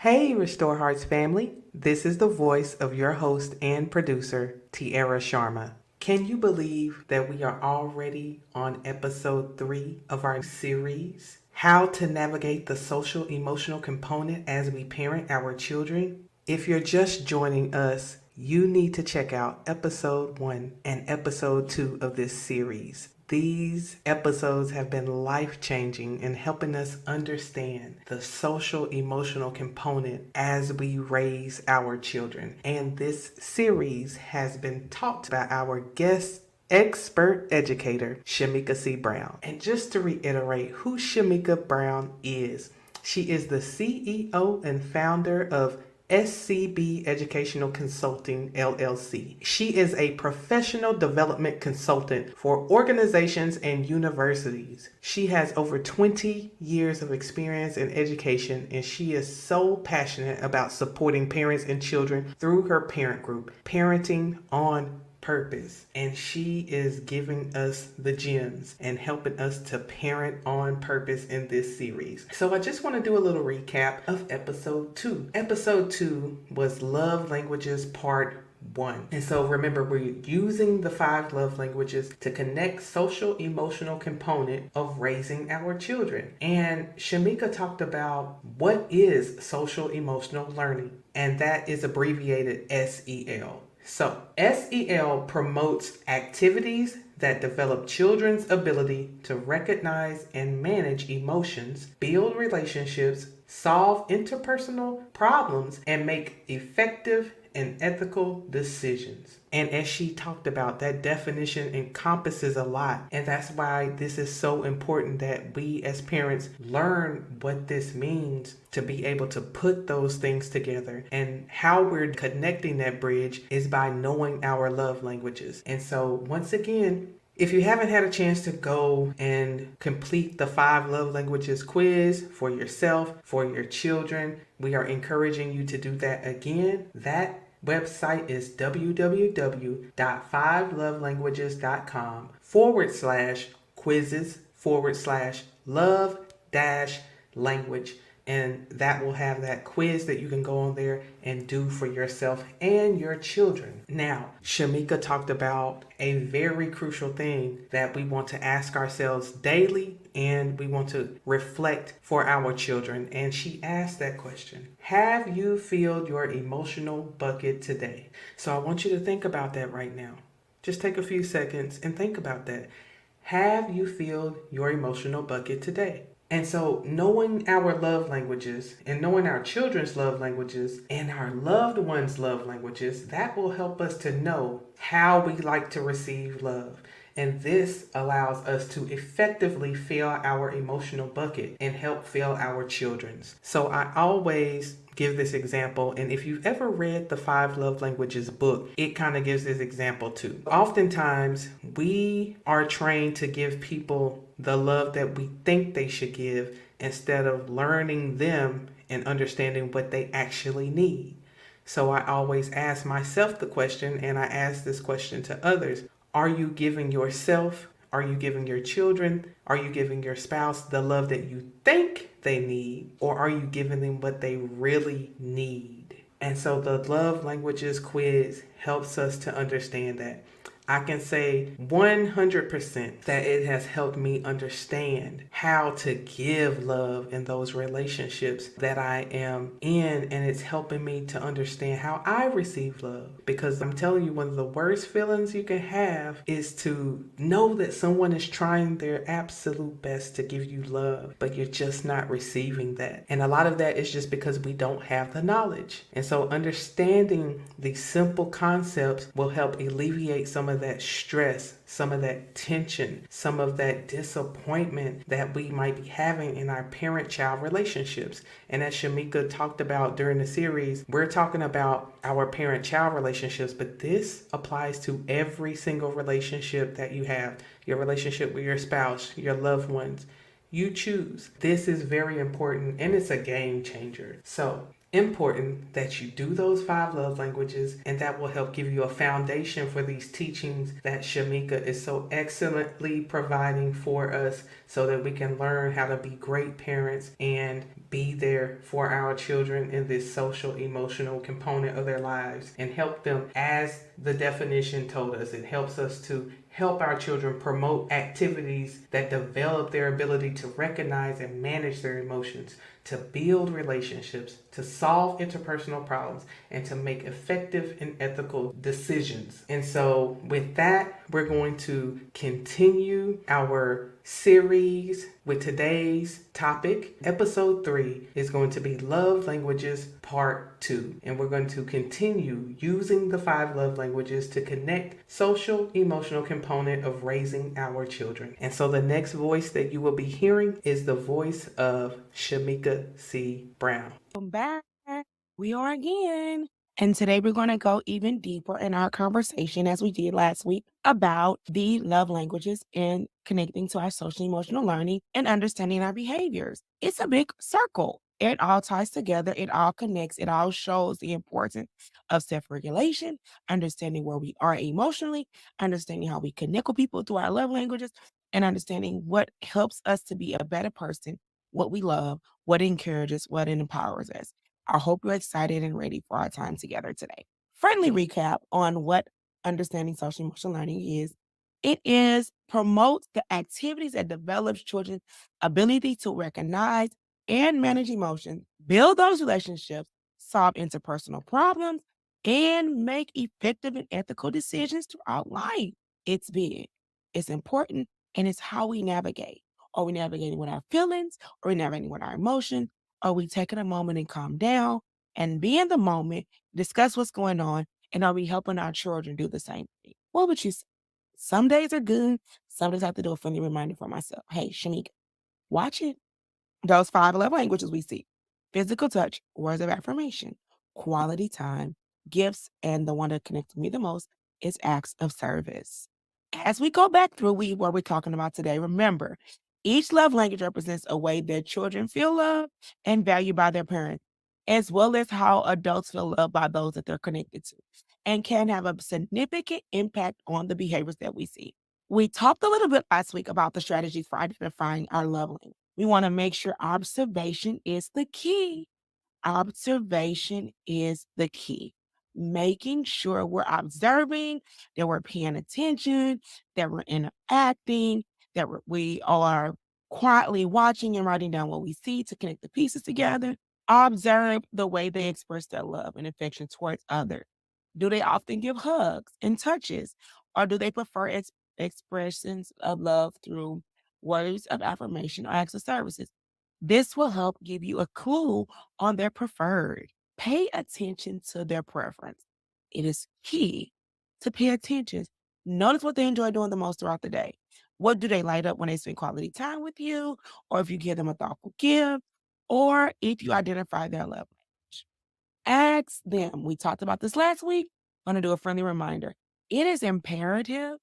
Hey, Restore Hearts family. This is the voice of your host and producer, Tiara Sharma. Can you believe that we are already on episode 3 of our series, How to Navigate the Social Emotional Component as We Parent Our Children? If you're just joining us, you need to check out episode 1 and episode 2 of this series. These episodes have been life-changing in helping us understand the social emotional component as we raise our children. And this series has been taught by our guest expert educator, Shameka C. Brown. And just to reiterate who Shameka Brown is, she is the CEO and founder of SCB Educational Consulting LLC. She is a professional development consultant for organizations and universities. She has over 20 years of experience in education, and she is so passionate about supporting parents and children through her parent group, Parenting on purpose, and she is giving us the gems and helping us to parent on purpose in this series. So I just want to do a little recap of episode 2. Episode 2 was Love Languages Part 1. And so remember, we're using the 5 love languages to connect social emotional component of raising our children. And Shameka talked about what is social emotional learning, and that is abbreviated SEL. So SEL promotes activities that develop children's ability to recognize and manage emotions, build relationships, solve interpersonal problems, and make effective and ethical decisions. And as she talked about, that definition encompasses a lot. And that's why this is so important that we as parents learn what this means to be able to put those things together. And how we're connecting that bridge is by knowing our love languages. And so once again, if you haven't had a chance to go and complete the 5 love languages quiz for yourself, for your children, we are encouraging you to do that again. That website is www.5lovelanguages.com/quizzes/love-language. And that will have that quiz that you can go on there and do for yourself and your children. Now, Shameka talked about a very crucial thing that we want to ask ourselves daily, and we want to reflect for our children. And she asked that question: have you filled your emotional bucket today? So I want you to think about that right now. Just take a few seconds and think about that. Have you filled your emotional bucket today? And so knowing our love languages and knowing our children's love languages and our loved ones' love languages, that will help us to know how we like to receive love. And this allows us to effectively fill our emotional bucket and help fill our children's. So I always give this example, and if you've ever read the 5 love languages book, it kind of gives this example too. Oftentimes we are trained to give people the love that we think they should give instead of learning them and understanding what they actually need. So I always ask myself the question, and I ask this question to others: are you giving yourself, are you giving your children, are you giving your spouse the love that you think they need, or are you giving them what they really need? And so the love languages quiz helps us to understand that. I can say 100% that it has helped me understand how to give love in those relationships that I am in, and it's helping me to understand how I receive love. Because I'm telling you, one of the worst feelings you can have is to know that someone is trying their absolute best to give you love, but you're just not receiving that. And a lot of that is just because we don't have the knowledge. And so understanding these simple concepts will help alleviate some of that stress, some of that tension, some of that disappointment that we might be having in our parent-child relationships. And as Shameka talked about during the series, we're talking about our parent-child relationships, but this applies to every single relationship that you have. Your relationship with your spouse, your loved ones. You choose. This is very important, and it's a game changer. So important that you do those 5 love languages, and that will help give you a foundation for these teachings that Shameka is so excellently providing for us, so that we can learn how to be great parents and be there for our children in this social emotional component of their lives, and help them, as the definition told us. It helps us to help our children promote activities that develop their ability to recognize and manage their emotions, to build relationships, to solve interpersonal problems, and to make effective and ethical decisions. And so with that, we're going to continue our series with today's topic. Episode 3 is going to be Love Languages Part 2. And we're going to continue using the 5 love languages to connect social emotional component of raising our children. And so the next voice that you will be hearing is the voice of Shameka C. Brown. Welcome back. We are again. And today we're going to go even deeper in our conversation, as we did last week, about the love languages and connecting to our social emotional learning and understanding our behaviors. It's a big circle. It all ties together. It all connects. It all shows the importance of self-regulation, understanding where we are emotionally, understanding how we connect with people through our love languages, and understanding what helps us to be a better person, what we love, what encourages, what empowers us. I hope you're excited and ready for our time together today. Friendly recap on what understanding social emotional learning is. It is promotes the activities that develops children's ability to recognize and manage emotions, build those relationships, solve interpersonal problems, and make effective and ethical decisions throughout life. It's big, it's important, and it's how we navigate. Are we navigating with our feelings? Are we navigating with our emotions? Are we taking a moment and calm down and be in the moment, discuss what's going on, and are we helping our children do the same thing? What would you say? Some days are good. Some days I have to do a friendly reminder for myself. Hey, Shameka, watch it. Those 5 love languages we see: physical touch, words of affirmation, quality time, gifts, and the one that connects me the most is acts of service. As we go back through what we're talking about today, remember, each love language represents a way that children feel loved and valued by their parents, as well as how adults feel loved by those that they're connected to, and can have a significant impact on the behaviors that we see. We talked a little bit last week about the strategies for identifying our love language. We want to make sure observation is the key. Observation is the key. Making sure we're observing, that we're paying attention, that we're interacting, that we are quietly watching and writing down what we see to connect the pieces together. Observe the way they express their love and affection towards others. Do they often give hugs and touches, or do they prefer expressions of love through words of affirmation or acts of services? This will help give you a clue on their preferred. Pay attention to their preference. It is key to pay attention. Notice what they enjoy doing the most throughout the day. What do they light up when they spend quality time with you, or if you give them a thoughtful gift, or if you identify their love language? Ask them. We talked about this last week. I'm going to do a friendly reminder. It is imperative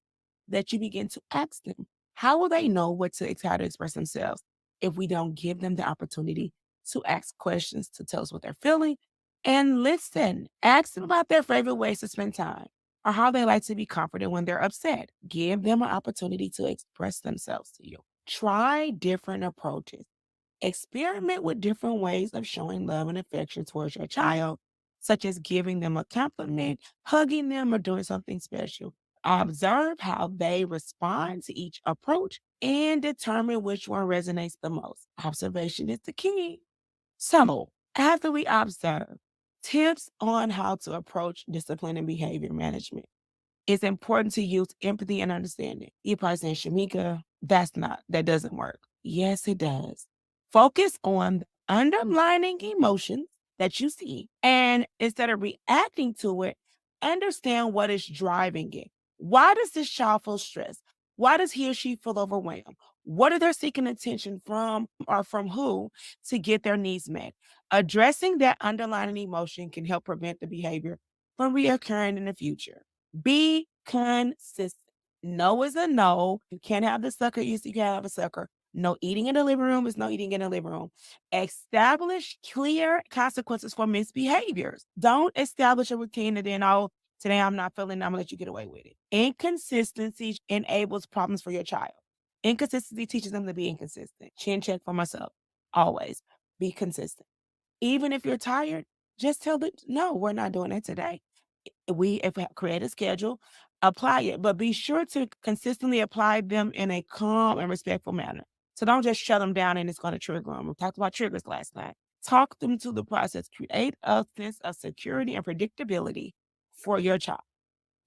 that you begin to ask them. How will they know how to express themselves if we don't give them the opportunity to ask questions to tell us what they're feeling and listen? Ask them about their favorite ways to spend time or how they like to be comforted when they're upset. Give them an opportunity to express themselves to you. Try different approaches. Experiment with different ways of showing love and affection towards your child, such as giving them a compliment, hugging them, or doing something special. Observe how they respond to each approach and determine which one resonates the most. Observation is the key. So, after we observe, tips on how to approach discipline and behavior management. It's important to use empathy and understanding. You're probably saying, Shameka, that doesn't work. Yes, it does. Focus on the underlying emotions that you see. And instead of reacting to it, understand what is driving it. Why does this child feel stressed? Why does he or she feel overwhelmed? What are they seeking attention from or from who to get their needs met? Addressing that underlying emotion can help prevent the behavior from reoccurring in the future. Be consistent. No is a no. You can't have the sucker. You can't have a sucker. No eating in the living room is no eating in the living room. Establish clear consequences for misbehaviors. Don't establish a routine and then, oh, today I'm not feeling, I'm gonna let you get away with it. Inconsistency enables problems for your child. Inconsistency teaches them to be inconsistent. Chin check for myself. Always be consistent. Even if you're tired, just tell them, no, we're not doing it today. If we create a schedule, apply it, but be sure to consistently apply them in a calm and respectful manner. So don't just shut them down and it's going to trigger them. We talked about triggers last night. Talk them through the process. Create a sense of security and predictability for your child.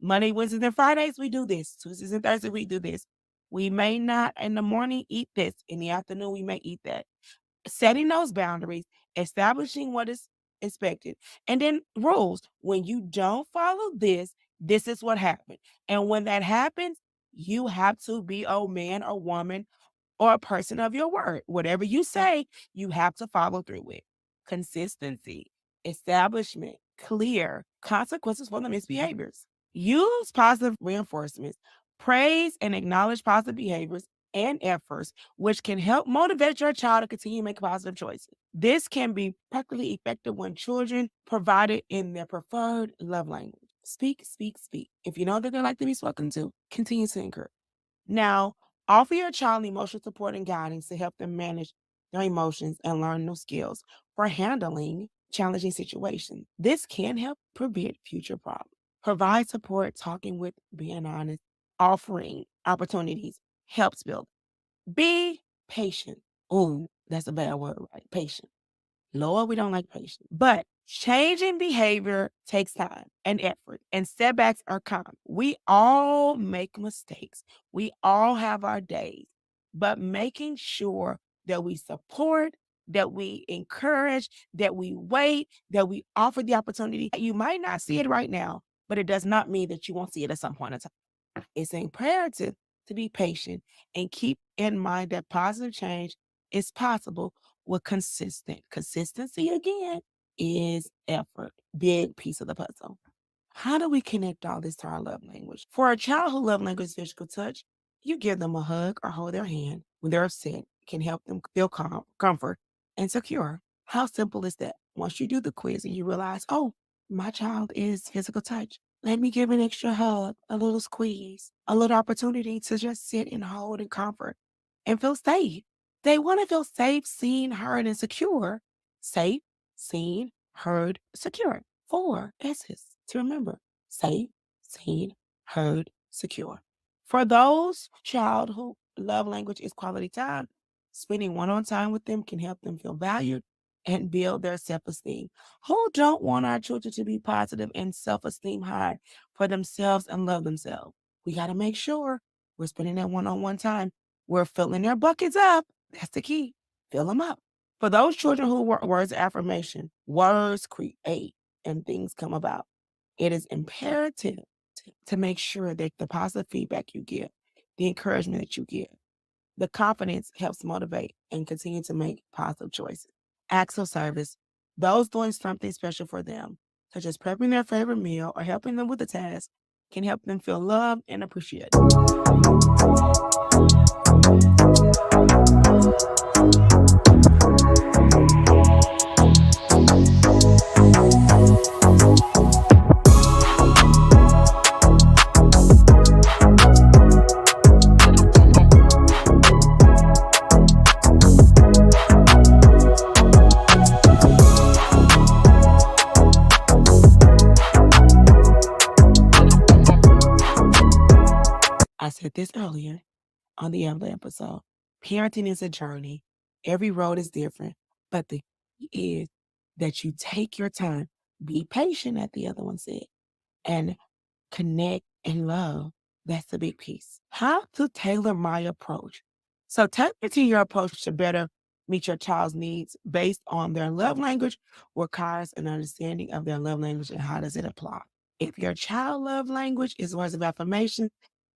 Monday, Wednesdays, and Fridays, we do this. Tuesdays and Thursdays, we do this. We may not in the morning eat this. In the afternoon, we may eat that. Setting those boundaries, establishing what is expected, and then rules. When you don't follow this, this is what happened. And when that happens, you have to be a man or woman or a person of your word. Whatever you say, you have to follow through with. Consistency, establishment, clear consequences for the misbehaviors. Use positive reinforcements. Praise and acknowledge positive behaviors and efforts, which can help motivate your child to continue to make positive choices. This can be practically effective when children provided in their preferred love language. Speak, speak, speak. If you know that they like to be spoken to, continue to encourage. Now, offer your child emotional support and guidance to help them manage their emotions and learn new skills for handling challenging situations. This can help prevent future problems. Provide support, talking with, being honest, offering opportunities helps build. Be patient. Oh, that's a bad word, right? Patient. Lord, we don't like patience. But changing behavior takes time and effort, and setbacks are common. We all make mistakes. We all have our days, but making sure that we support, that we encourage, that we wait, that we offer the opportunity. You might not see it right now, but it does not mean that you won't see it at some point in time. It's imperative to be patient and keep in mind that positive change is possible with consistency. Again, is effort. Big piece of the puzzle. How do we connect all this to our love language? For a child who love language is physical touch, you give them a hug or hold their hand when they're upset. It can help them feel calm, comfort, and secure. How simple is that? Once you do the quiz and you realize, oh, my child is physical touch. Let me give an extra hug, a little squeeze, a little opportunity to just sit and hold and comfort and feel safe. They want to feel safe, seen, heard, and secure. Safe, seen, heard, secure. 4 S's to remember. Safe, seen, heard, secure. For those child who love language is quality time, spending one-on time with them can help them feel valued and build their self-esteem. Who don't want our children to be positive and self-esteem high for themselves and love themselves? We got to make sure we're spending that one-on-one time. We're filling their buckets up. That's the key. Fill them up. For those children who words of affirmation, words create and things come about. It is imperative to make sure that the positive feedback you give, the encouragement that you give, the confidence helps motivate and continue to make positive choices. Acts of service, those doing something special for them, such as prepping their favorite meal or helping them with a task, can help them feel loved and appreciated. I said this earlier on the other episode. Parenting is a journey. Every road is different, but the key is that you take your time, be patient, as the other one said, and connect and love. That's the big piece. How to tailor my approach. So tailoring your approach to better meet your child's needs based on their love language requires an understanding of their love language and how does it apply. If your child love language is words of affirmation,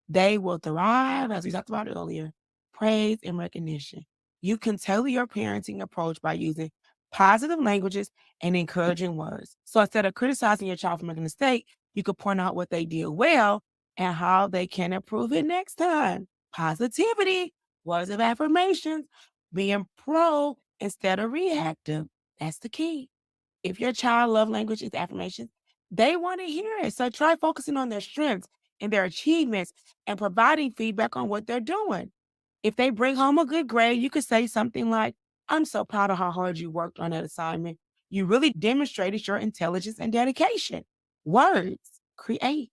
they will thrive, as we talked about earlier, praise and recognition. You can tailor your parenting approach by using positive languages and encouraging words. So instead of criticizing your child for making a mistake, you could point out what they did well and how they can improve it next time. Positivity, words of affirmations, being pro instead of reactive. That's the key. If your child love language is affirmation, they want to hear it. So try focusing on their strengths and their achievements and providing feedback on what they're doing. If they bring home a good grade, you could say something like, I'm so proud of how hard you worked on that assignment. You really demonstrated your intelligence and dedication. Words, create,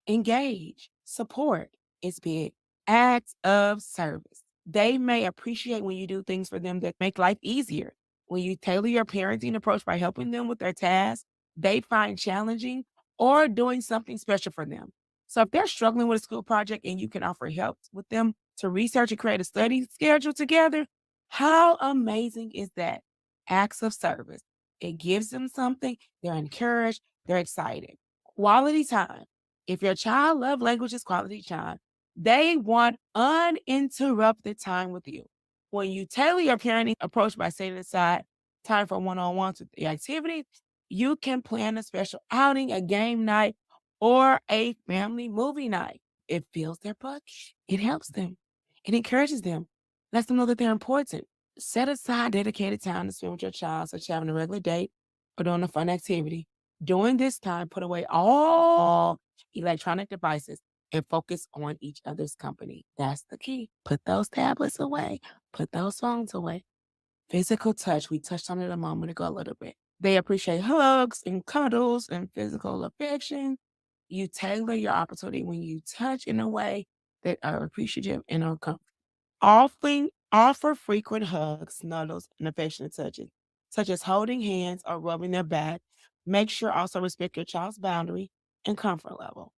engage, support is big. Acts of service. They may appreciate when you do things for them that make life easier. When you tailor your parenting approach by helping them with their tasks, they find challenging or doing something special for them. So if they're struggling with a school project and you can offer help with them to research and create a study schedule together, how amazing is that? Acts of service. It gives them something, they're encouraged, they're excited. Quality time. If your child love language is quality time, they want uninterrupted time with you. When you tailor your parenting approach by setting aside time for one-on-ones with the activities, you can plan a special outing, a game night, or a family movie night. It fills their bucket. It helps them. It encourages them, lets them know that they're important. Set aside dedicated time to spend with your child, such as having a regular date or doing a fun activity. During this time, put away all electronic devices and focus on each other's company. That's the key. Put those tablets away, put those phones away. Physical touch, we touched on it a moment ago a little bit. They appreciate hugs and cuddles and physical affection. You tailor your opportunity when you touch in a way that are appreciative and are comfortable. Offer frequent hugs, snuggles, and affectionate touches, such as holding hands or rubbing their back. Make sure also respect your child's boundary and comfort level.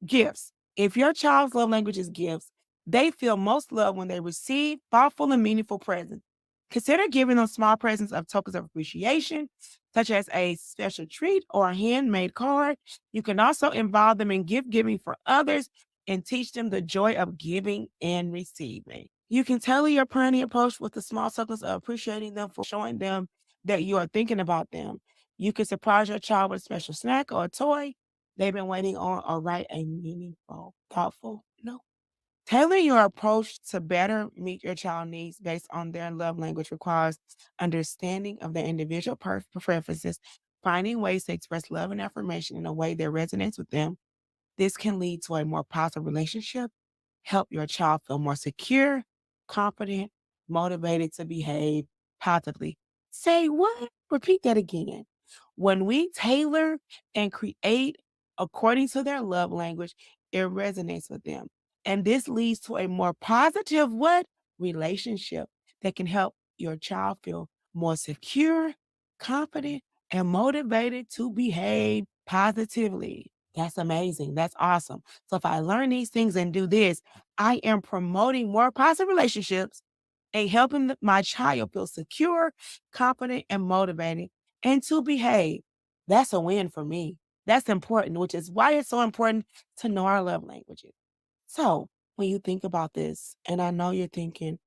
Gifts. If your child's love language is gifts, they feel most loved when they receive thoughtful and meaningful presents. Consider giving them small presents of tokens of appreciation, such as a special treat or a handmade card. You can also involve them in gift giving for others and teach them the joy of giving and receiving. You can tailor your parenting approach with the small tokens of appreciating them for showing them that you are thinking about them. You can surprise your child with a special snack or a toy they've been waiting on, or write a meaningful, thoughtful note. Tailor your approach to better meet your child needs based on their love language requires understanding of their individual preferences, finding ways to express love and affirmation in a way that resonates with them. This can lead to a more positive relationship, help your child feel more secure, confident, motivated to behave positively. Say what? Repeat that again. When we tailor and create according to their love language, it resonates with them. And this leads to a more positive what? Relationship that can help your child feel more secure, confident, and motivated to behave positively. That's amazing. That's awesome. So if I learn these things and do this, I am promoting more positive relationships and helping my child feel secure, confident, and motivated and to behave. That's a win for me. That's important, which is why it's so important to know our love languages. So when you think about this, and I know you're thinking,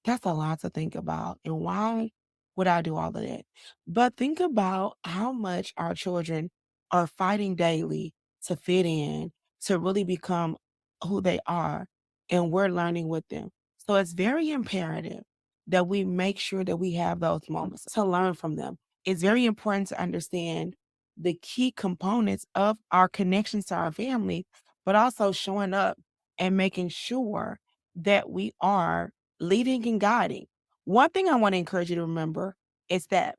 that's a lot to think about. And why would I do all of that? But think about how much our children are fighting daily to fit in, to really become who they are. And we're learning with them. So it's very imperative that we make sure that we have those moments to learn from them. It's very important to understand the key components of our connections to our family, but also showing up and making sure that we are leading and guiding. One thing I want to encourage you to remember is that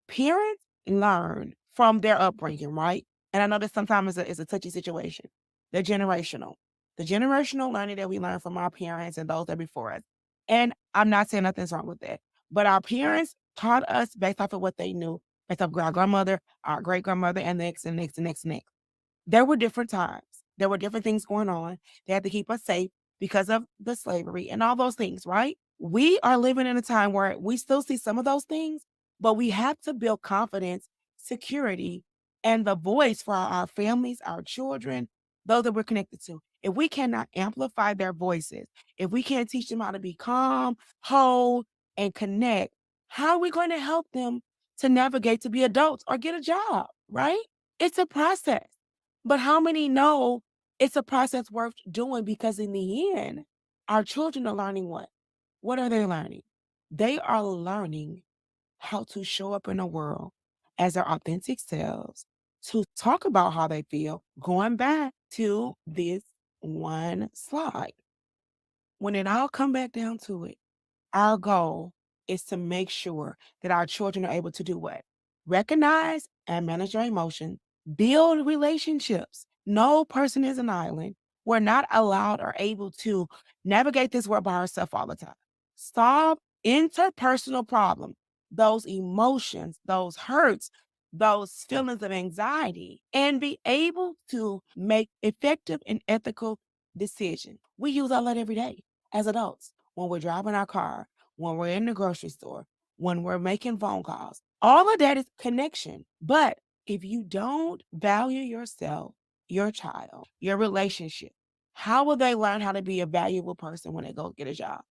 parents learn from their upbringing, right? And I know that sometimes it's a touchy situation. They're generational. The generational learning that we learn from our parents and those that are before us. And I'm not saying nothing's wrong with that. But our parents taught us based off of what they knew, based off our grandmother, our great grandmother, and the next and next and next and next. There were different times. There were different things going on. They had to keep us safe because of the slavery and all those things, right? We are living in a time where we still see some of those things, but we have to build confidence, security, and the voice for our families, our children, those that we're connected to. If we cannot amplify their voices, if we can't teach them how to be calm, hold, and connect, how are we going to help them to navigate to be adults or get a job, right? It's a process. But how many know it's a process worth doing because in the end, our children are learning what? What are they learning? They are learning how to show up in the world as their authentic selves, to talk about how they feel, going back to this one slide. When it all come back down to it, our goal is to make sure that our children are able to do what? Recognize and manage their emotions, build relationships. No person is an island. We're not allowed or able to navigate this world by ourselves all the time. Solve interpersonal problems, those emotions, those hurts, those feelings of anxiety, and be able to make effective and ethical decisions. We use all that every day as adults when we're driving our car, when we're in the grocery store, when we're making phone calls. All of that is connection. But if you don't value yourself, your child, your relationship, how will they learn how to be a valuable person when they go get a job?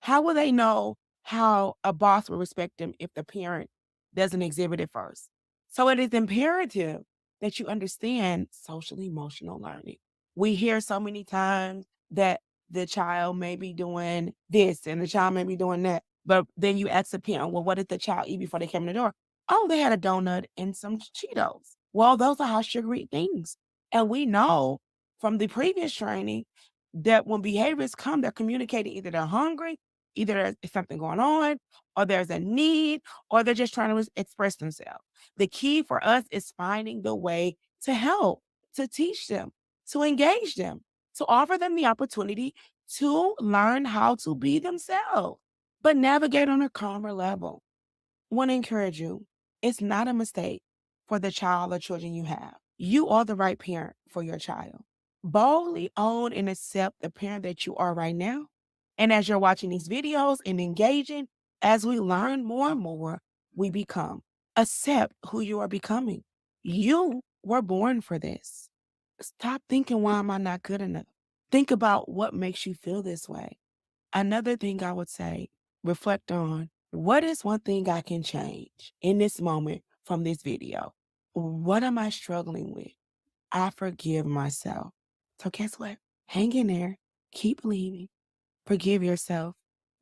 How will they know how a boss will respect them if the parent doesn't exhibit it first? So it is imperative that you understand social emotional learning. We hear so many times that the child may be doing this and the child may be doing that. But then you ask the parent, well, what did the child eat before they came in the door? Oh, they had a donut and some Cheetos. Well, those are high sugary things. And we know from the previous training that when behaviors come, they're communicating either they're hungry, either there's something going on, or there's a need, or they're just trying to express themselves. The key for us is finding the way to help, to teach them, to engage them, to offer them the opportunity to learn how to be themselves, but navigate on a calmer level. I want to encourage you, it's not a mistake for the child or children you have. You are the right parent for your child. Boldly own and accept the parent that you are right now. And as you're watching these videos and engaging, as we learn more and more, we become. Accept who you are becoming. You were born for this. Stop thinking, why am I not good enough? Think about what makes you feel this way. Another thing I would say, reflect on, what is one thing I can change in this moment from this video? What am I struggling with? I forgive myself. So guess what? Hang in there. Keep believing. Forgive yourself.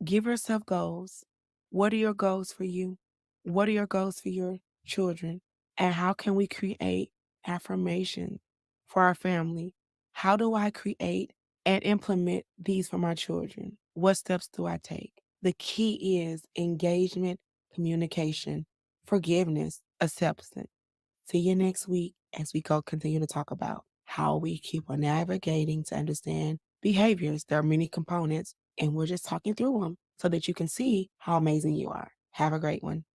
Give yourself goals. What are your goals for you? What are your goals for your children? And how can we create affirmation for our family? How do I create and implement these for my children? What steps do I take? The key is engagement, communication, forgiveness, acceptance. See you next week as we continue to talk about how we keep on navigating to understand behaviors. There are many components, and we're just talking through them so that you can see how amazing you are. Have a great one.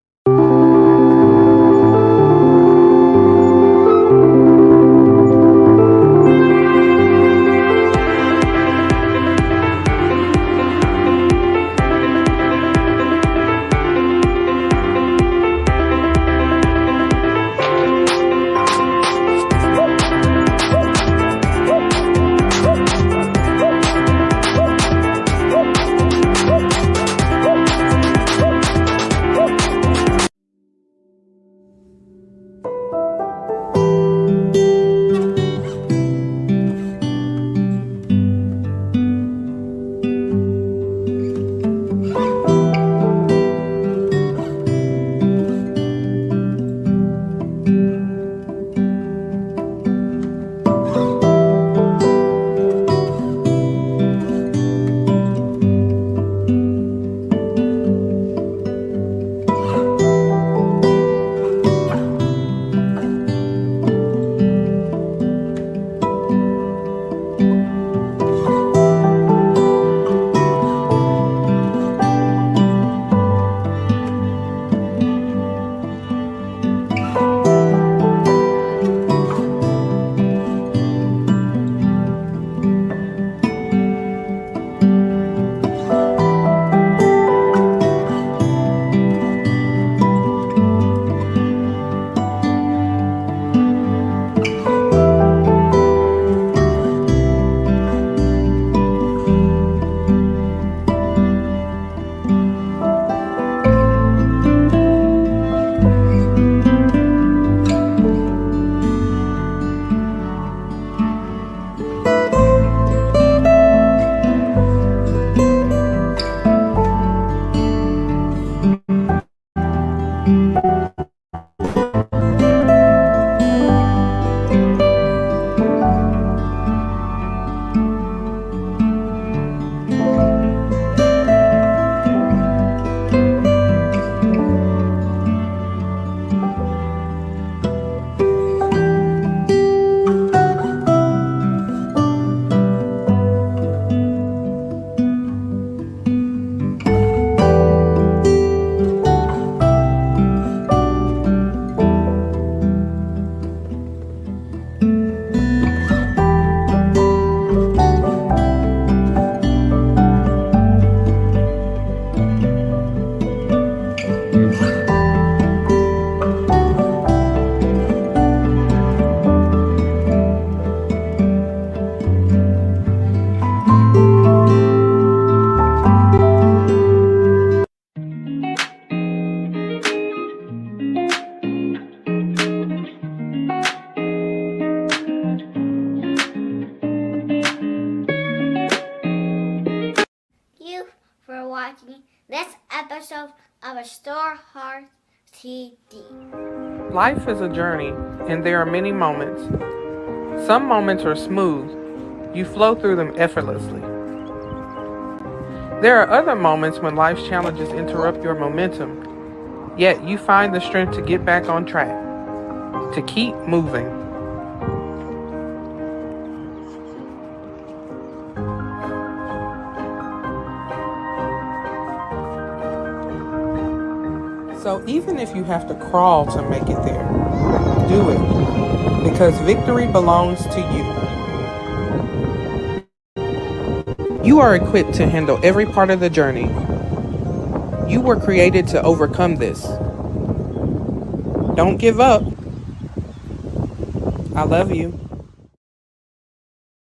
for watching this episode of RestoreHearts TV. Life is a journey, and there are many moments. Some moments are smooth. You flow through them effortlessly. There are other moments when life's challenges interrupt your momentum, yet you find the strength to get back on track, to keep moving. So even if you have to crawl to make it there, do it, because victory belongs to you. You are equipped to handle every part of the journey. You were created to overcome this. Don't give up. I love you.